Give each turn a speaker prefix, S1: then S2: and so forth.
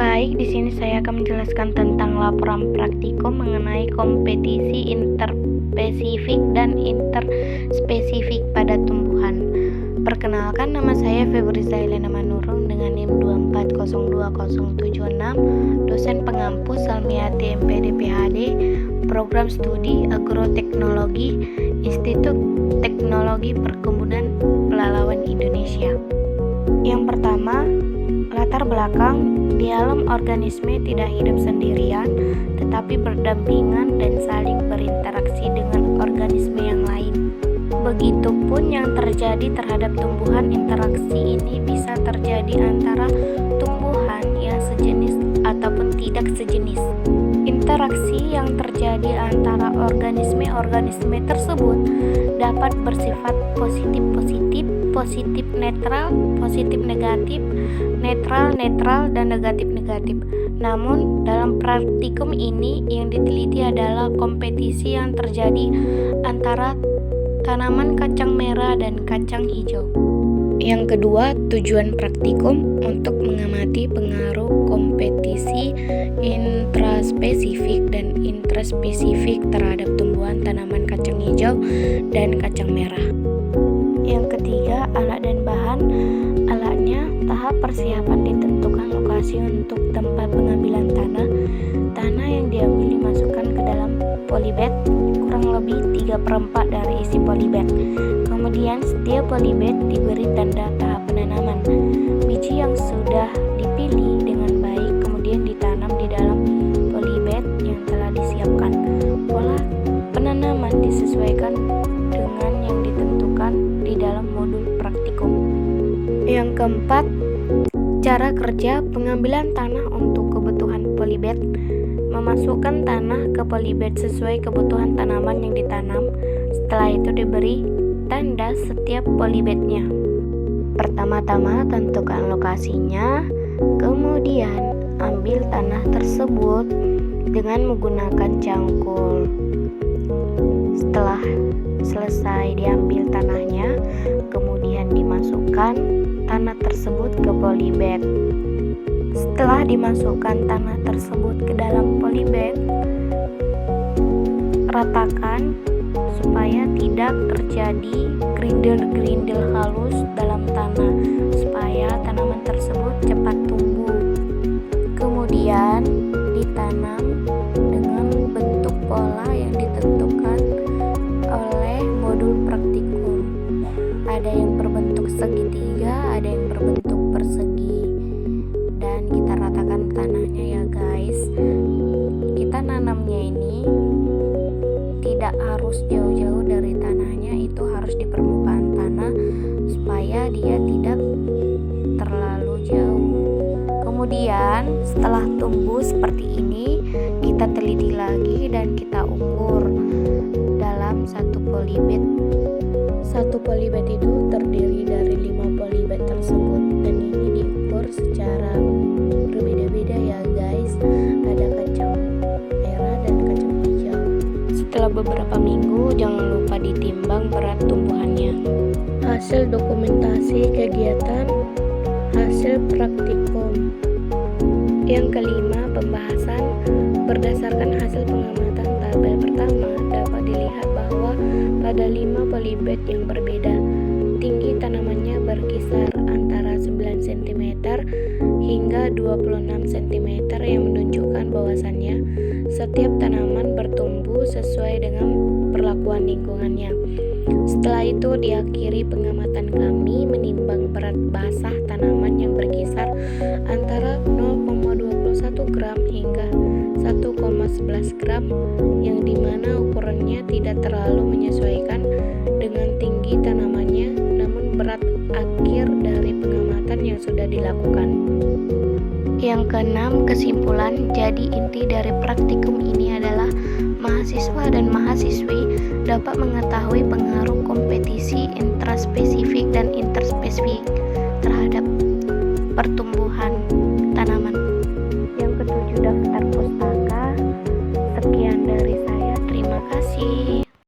S1: Baik, di sini saya akan menjelaskan tentang laporan praktikum mengenai kompetisi interspesifik dan interspesifik pada tumbuhan. Perkenalkan, nama saya Febri Zailena Manurung dengan NIM 2402076, dosen pengampu Salmiati MPD PhD, Program Studi Agroteknologi, Institut Teknologi Perkebunan Pelalawan Indonesia. Yang pertama, latar belakang. Di alam organisme tidak hidup sendirian, tetapi berdampingan dan saling berinteraksi dengan organisme yang lain. Begitupun yang terjadi terhadap tumbuhan. Interaksi ini bisa terjadi antara tumbuhan yang sejenis ataupun tidak sejenis. Interaksi yang terjadi antara organisme-organisme tersebut dapat bersifat positif-positif, positif-netral, positif-negatif, netral-netral, dan negatif-negatif. Namun, dalam praktikum ini yang diteliti adalah kompetisi yang terjadi antara tanaman kacang merah dan kacang hijau. Yang kedua, tujuan praktikum untuk mengamati pengaruh kompetisi intraspesifik dan intraspesifik terhadap tumbuhan tanaman kacang hijau dan kacang merah. Yang ketiga, alat dan bahan. Alatnya, tahap persiapan ditentukan lokasi untuk tempat pengambilan tanah. Tanah yang diambil dimasukkan ke dalam polybag, kurang lebih 3/4 dari isi polybag. Kemudian setiap polybag diberi tanda tahap penanaman. Biji yang sudah dipilih dengan baik kemudian ditanam di dalam polybag yang telah disiapkan. Pola penanaman disesuaikan dengan yang ditentukan di dalam modul praktikum. Yang keempat, cara kerja pengambilan tanah untuk kebutuhan polybag. Memasukkan tanah ke polybag sesuai kebutuhan tanaman yang ditanam. Setelah itu diberi tanda setiap polybagnya. Pertama-tama tentukan lokasinya, kemudian ambil tanah tersebut dengan menggunakan cangkul. Setelah selesai diambil tanahnya, kemudian dimasukkan tanah tersebut ke polybag. Setelah dimasukkan tanah tersebut ke dalam polybag, ratakan supaya tidak terjadi gerindil-gerindil halus dalam tanah, supaya tanaman tersebut cepat tumbuh. Kemudian ditanam dengan bentuk pola yang ditentukan oleh modul praktikum. Ada yang berbentuk segitiga, ada yang berbentuk persegi, dan kita ratakan tanahnya ya guys. Kita nanamnya ini tidak harus jauh-jauh dari tanahnya, itu harus di permukaan tanah supaya dia tidak terlalu jauh. Kemudian setelah tumbuh seperti ini, kita teliti lagi dan kita ukur dalam satu polybag. Satu polybag itu terdiri dari 5 polybag tersebut, dan ini diukur secara berbeda-beda ya guys. Ada kacang merah dan kacang hijau. Setelah beberapa minggu, jangan lupa ditimbang berat tumbuhannya. Hasil dokumentasi kegiatan, hasil praktikum. Yang kelima, pembahasan. Berdasarkan hasil pengamatan tabel pertama, dapat dilihat bahwa pada 5 polybag yang berbeda, tinggi tanamannya berkisar antara 9 cm hingga 26 cm yang menunjukkan bahwasannya setiap tanaman bertumbuh sesuai dengan perlakuan lingkungannya. Setelah itu diakhiri pengamatan kami menimbang berat basah tanaman yang berkisar antara 0,21 gram hingga 1,11 gram, yang dimana ukurannya tidak terlalu menyesuaikan dengan tinggi tanamannya, namun berat akhir dari pengamatan yang sudah dilakukan. Yang keenam, kesimpulan. Jadi inti dari praktikum ini adalah mahasiswa dan mahasiswi dapat mengetahui pengaruh kompetisi intraspesifik dan interspesifik terhadap pertumbuhan.